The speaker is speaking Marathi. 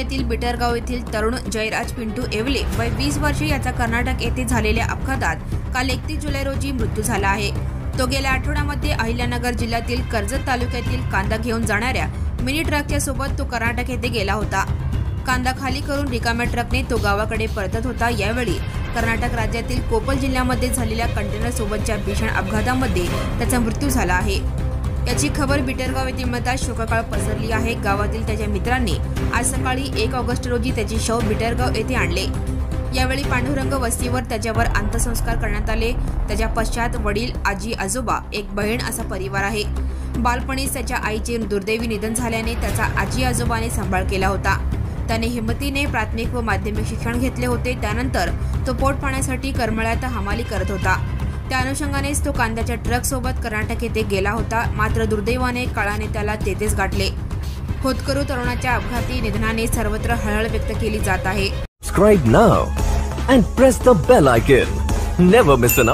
तालुक्यातील बिटरगाव येथील तरुण जयराज पिंटू येवले वय 20 वर्षे याचा कर्नाटक येथे झालेल्या अपघातात काल 31 जुलै रोजी मृत्यू झाला आहे। तो गेल्या आठवड्यामध्ये अहिल्यानगर जिल्ह्यातील कर्जत तालुक्यातील कांदा घेऊन जाणाऱ्या मिनी ट्रकच्या सोबत तो कर्नाटक येथे गेला होता। कांदा खाली करून रिकाम्या ट्रकने तो गावाकडे परतत होता। यावेळी कर्नाटक राज्यातील कोप्पल जिल्ह्यामध्ये झालेल्या कंटेनर सोबतच्या भीषण अपघातामध्ये त्याचा मृत्यू झाला आहे। याची खबर बिटरगाव येथे मिळताच शोककळा पसरली आहे। गावातील त्याच्या मित्रांनी आज सकाळी 1 ऑगस्ट रोजी त्याचे शव बिटरगाव येथे आणले। यावेळी पांडुरंग वस्तीवर त्याच्यावर अंत्यसंस्कार करण्यात आले। त्याच्या पश्चात वडील, आजी, आजोबा, एक बहीण असा परिवार आहे। बालपणीच त्याच्या आईचे दुर्दैवी निधन झाल्याने त्याचा आजी आजोबाने सांभाळ केला होता। त्याने हिमतीने प्राथमिक व माध्यमिक शिक्षण घेतले होते। त्यानंतर तो पोट पाण्यासाठी करमळ्यात हमाली करत होता। त्या अनुषंगानेच तो कांद्याच्या ट्रक सोबत कर्नाटक येथे गेला होता। मात्र दुर्दैवाने काळाने त्याला तेथेच गाठले। होतकरू तरुणाच्या अपघाती निधनाने सर्वत्र हळहळ व्यक्त केली जात आहे। Subscribe now and press the bell icon. Never miss an update.